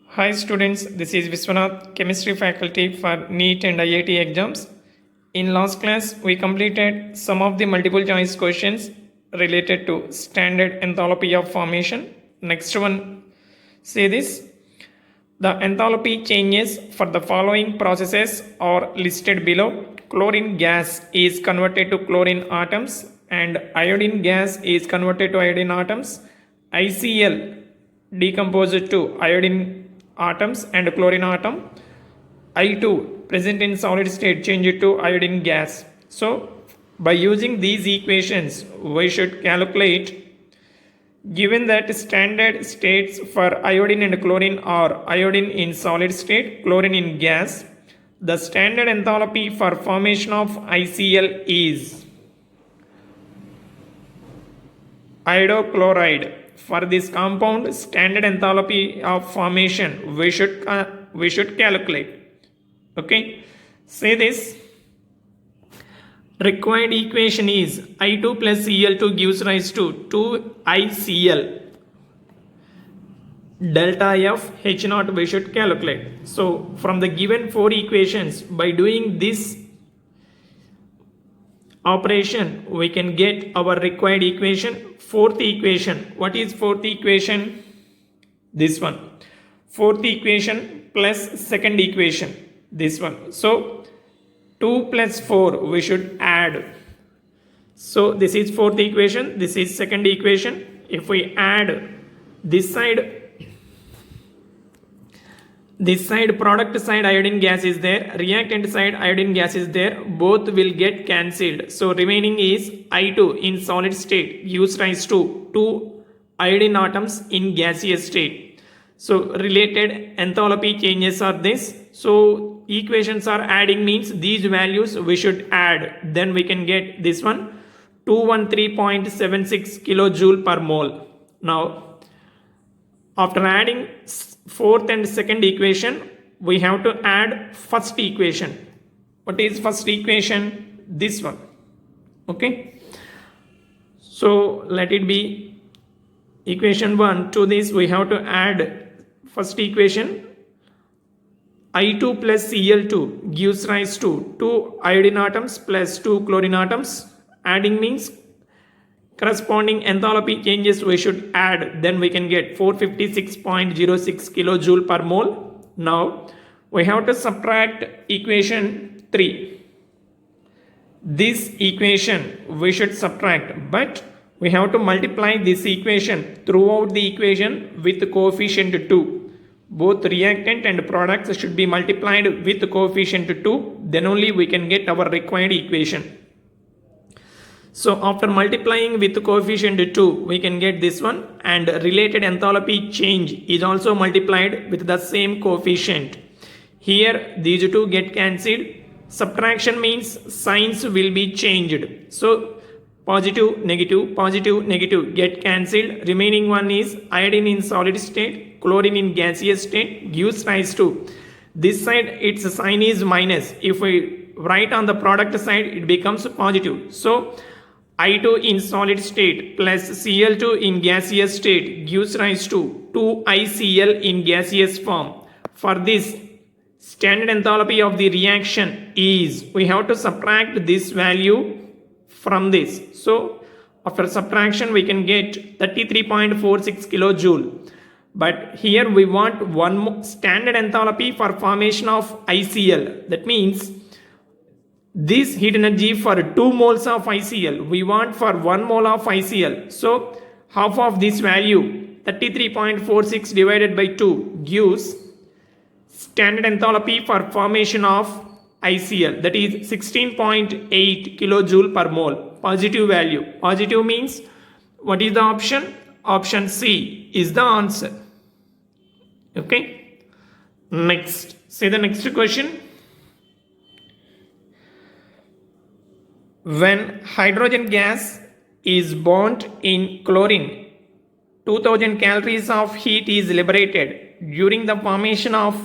Hi students, this is Viswanath, chemistry faculty for NEET and IIT exams. In last class, we completed some of the multiple choice questions related to standard enthalpy of formation. Next one, say this. The enthalpy changes for the following processes are listed below. Chlorine gas is converted to chlorine atoms and iodine gas is converted to iodine atoms. ICl decomposed to iodine atoms and chlorine atom. I2 present in solid state change it to iodine gas. So by using these equations we should calculate, given that standard states for iodine and chlorine are iodine in solid state, chlorine in gas, the standard enthalpy for formation of ICl is iodochloride. For this compound, standard enthalpy of formation we should calculate. Okay, say this. Required equation is I2 plus Cl2 gives rise to 2ICl. Delta F H0 we should calculate. So from the given four equations, by doing this operation we can get our required equation. Fourth equation, what is fourth equation? This one. Fourth equation plus second equation, this one. So 2 plus 4 we should add. So this is fourth equation, this is second equation. If we add this side product side iodine gas is there, reactant side iodine gas is there, both will get cancelled. So remaining is I2 in solid state gives rise to 2 iodine atoms in gaseous state. So related enthalpy changes are this. So equations are adding means these values we should add, then we can get this one 213.76 kilojoule per mole. Now after adding fourth and second equation, we have to add first equation. What is first equation? This one. Okay. So let it be equation 1. To this we have to add first equation. I2 plus Cl2 gives rise to 2 iodine atoms plus 2 chlorine atoms. Adding means corresponding enthalpy changes we should add, then we can get 456.06 kilojoule per mole. Now we have to subtract equation 3. This equation we should subtract, but we have to multiply this equation throughout the equation with coefficient 2. Both reactant and products should be multiplied with coefficient 2, then only we can get our required equation. So after multiplying with coefficient 2, we can get this one, and related enthalpy change is also multiplied with the same coefficient. Here these two get cancelled. Subtraction means signs will be changed. So positive, negative get cancelled. Remaining one is iodine in solid state, chlorine in gaseous state gives rise to. This side its sign is minus. If we write on the product side, it becomes positive. So I2 in solid state plus Cl2 in gaseous state gives rise to 2ICl in gaseous form. For this, standard enthalpy of the reaction is, we have to subtract this value from this. So after subtraction we can get 33.46 kilojoule. But here we want one more standard enthalpy for formation of ICl. That means this heat energy for 2 moles of ICl, we want for 1 mole of ICl. So half of this value, 33.46 divided by 2 gives standard enthalpy for formation of ICl, that is 16.8 kilojoule per mole. Positive value. Positive means what is the option? Option C is the answer. Okay. Next. Say the next question. When hydrogen gas is burnt in chlorine, 2000 calories of heat is liberated. During the formation of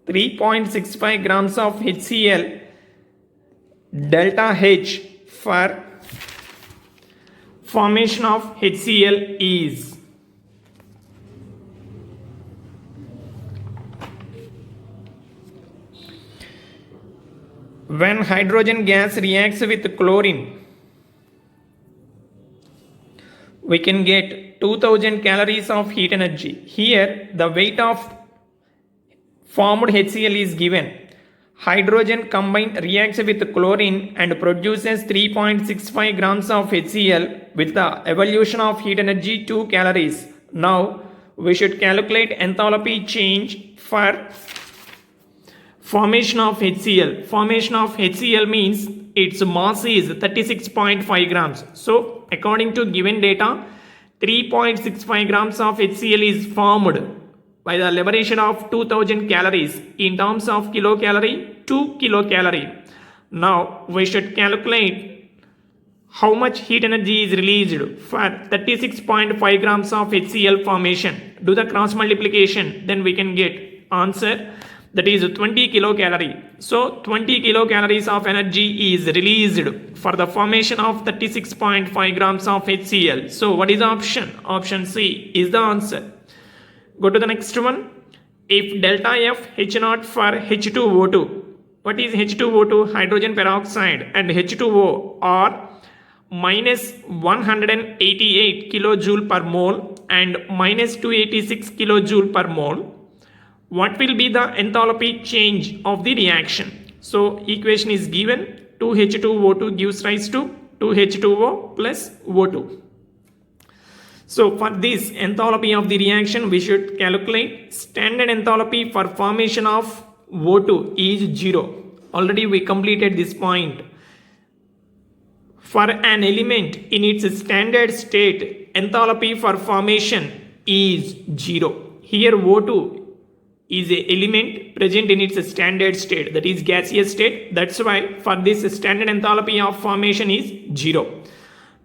3.65 grams of HCl, delta H for formation of HCl is. When hydrogen gas reacts with chlorine, we can get 2000 calories of heat energy. Here, the weight of formed HCl is given. Hydrogen combined reacts with chlorine and produces 3.65 grams of HCl with the evolution of heat energy 2 calories. Now, we should calculate enthalpy change for formation of HCl. Formation of HCl means its mass is 36.5 grams. So, according to given data, 3.65 grams of HCl is formed by the liberation of 2000 calories. In terms of kilocalorie, 2 kilocalorie. Now, we should calculate how much heat energy is released for 36.5 grams of HCl formation. Do the cross multiplication, then we can get answer, that is 20 kilocalorie. So 20 kilocalories of energy is released for the formation of 36.5 grams of HCl. So what is the option? Option C is the answer. Go to the next one. If delta F H0 for H2O2, what is H2O2? Hydrogen peroxide, and H2O are minus 188 kilojoule per mole and minus 286 kilojoule per mole. What will be the enthalpy change of the reaction? So equation is given. 2H2O2 gives rise to 2H2O plus O2. So for this enthalpy of the reaction, we should calculate standard enthalpy for formation of O2 is 0. Already we completed this point. For an element in its standard state, enthalpy for formation is 0. Here O2 is an element present in its standard state, that is gaseous state. That's why for this standard enthalpy of formation is 0.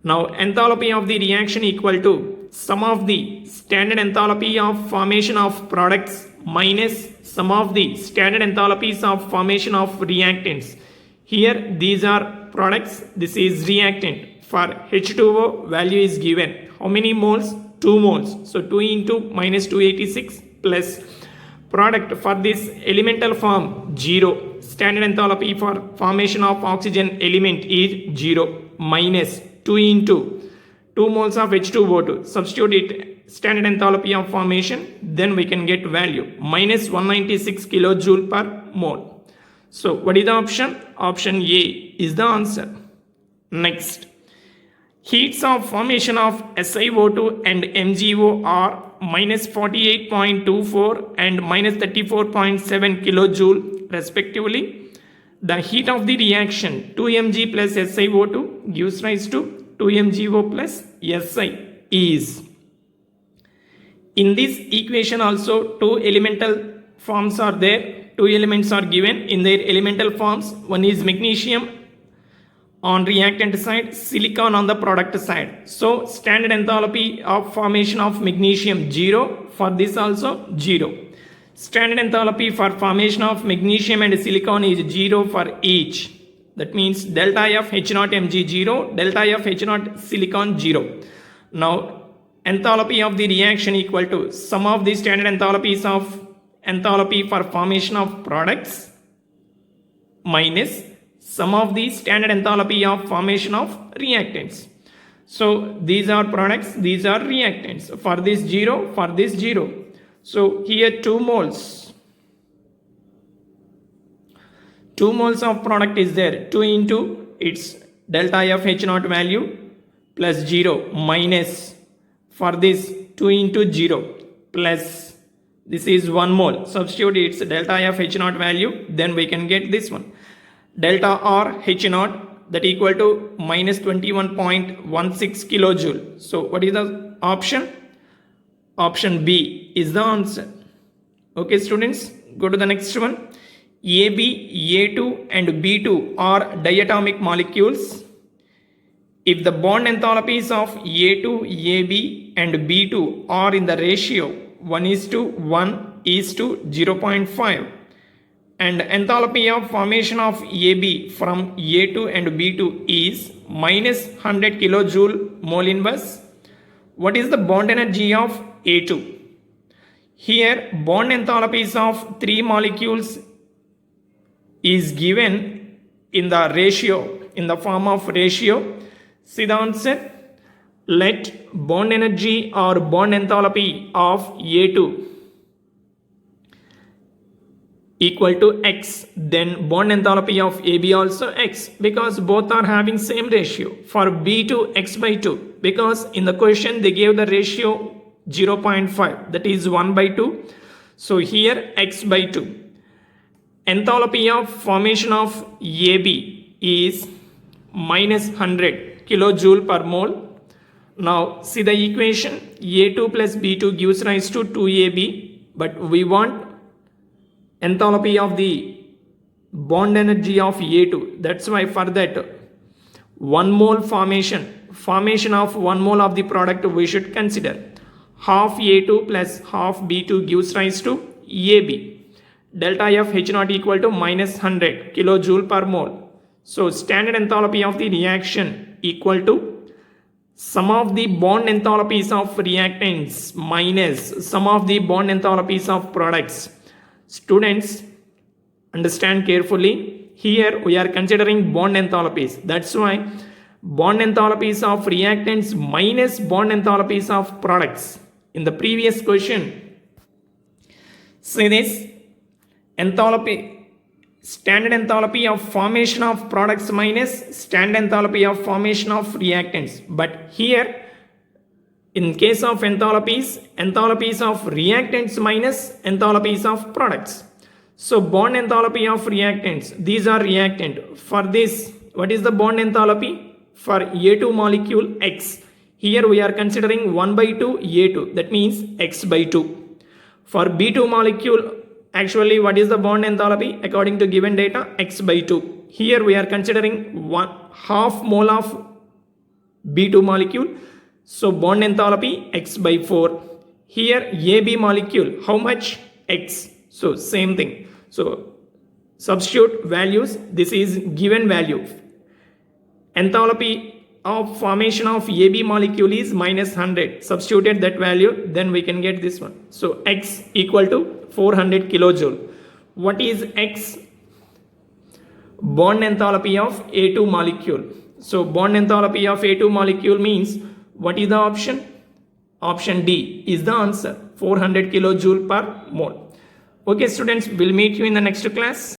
Now enthalpy of the reaction equal to sum of the standard enthalpy of formation of products minus sum of the standard enthalpies of formation of reactants. Here these are products, this is reactant. For H2O value is given. How many moles? 2 moles. So 2 into minus 286 plus product for this elemental form 0. Standard enthalpy for formation of oxygen element is 0 minus 2 into 2 moles of H2O2. Substitute it standard enthalpy of formation, then we can get value minus 196 kilojoule per mole. So what is the option? Option A is the answer. Next, heats of formation of SiO2 and MgO are minus 48.24 and minus 34.7 kilojoule respectively. The heat of the reaction 2Mg plus SiO2 gives rise to 2MgO plus Si is. In this equation also 2 elemental forms are there. 2 elements are given in their elemental forms. One is magnesium on reactant side, silicon on the product side. So standard enthalpy of formation of magnesium 0. For this also 0. Standard enthalpy for formation of magnesium and silicon is 0 for each. That means delta F H0 Mg 0, delta F H0 silicon 0. Now enthalpy of the reaction equal to sum of the standard enthalpies of enthalpy for formation of products minus sum of the standard enthalpy of formation of reactants. So these are products, these are reactants. For this 0, for this 0. So here 2 moles. 2 moles of product is there. 2 into its delta F H0 value plus 0 minus for this 2 into 0 plus this is 1 mole. Substitute its delta F H0 value, then we can get this one. Delta R H0 that equal to minus 21.16 kilojoule. So what is the option? Option B is the answer. Okay students, go to the next one. AB, A2 and B2 are diatomic molecules. If the bond enthalpies of A2, AB and B2 are in the ratio 1 is to 1 is to 0.5 and enthalpy of formation of AB from A2 and B2 is minus 100 kilojoule mole inverse, what is the bond energy of A2? Here bond enthalpies of 3 molecules is given in the ratio, in the form of ratio. See the answer. Let bond energy or bond enthalpy of A2 equal to X, then bond enthalpy of AB also X, because both are having same ratio. For B2, X by 2, because in the question they gave the ratio 0.5, that is 1 by 2. So here X by 2. Enthalpy of formation of AB is minus 100 kilojoule per mole. Now see the equation. A2 plus B2 gives rise to 2AB, but we want enthalpy of the bond energy of A2. That's why for that 1 mole formation of 1 mole of the product we should consider. Half A2 plus half B2 gives rise to AB. Delta F H0 equal to minus 100 kilojoule per mole. So standard enthalpy of the reaction equal to sum of the bond enthalpies of reactants minus sum of the bond enthalpies of products. Students, understand carefully. Here we are considering bond enthalpies. That's why bond enthalpies of reactants minus bond enthalpies of products. In the previous question, say this, enthalpy, standard enthalpy of formation of products minus standard enthalpy of formation of reactants. But here, in case of enthalpies of reactants minus enthalpies of products. So bond enthalpy of reactants, these are reactant. For this, what is the bond enthalpy? For A2 molecule X. Here we are considering 1 by 2 A2, that means X by 2. For B2 molecule, actually what is the bond enthalpy? According to given data, X by 2. Here we are considering half mole of B2 molecule. So bond enthalpy X by 4. Here AB molecule, how much? X. So same thing. So substitute values. This is given value. Enthalpy of formation of AB molecule is minus 100. Substituted that value, then we can get this one. So X equal to 400 kilojoule. What is X? Bond enthalpy of A2 molecule. So bond enthalpy of A2 molecule means, what is the option? Option D is the answer, 400 kilojoule per mole. Okay students, we'll meet you in the next class.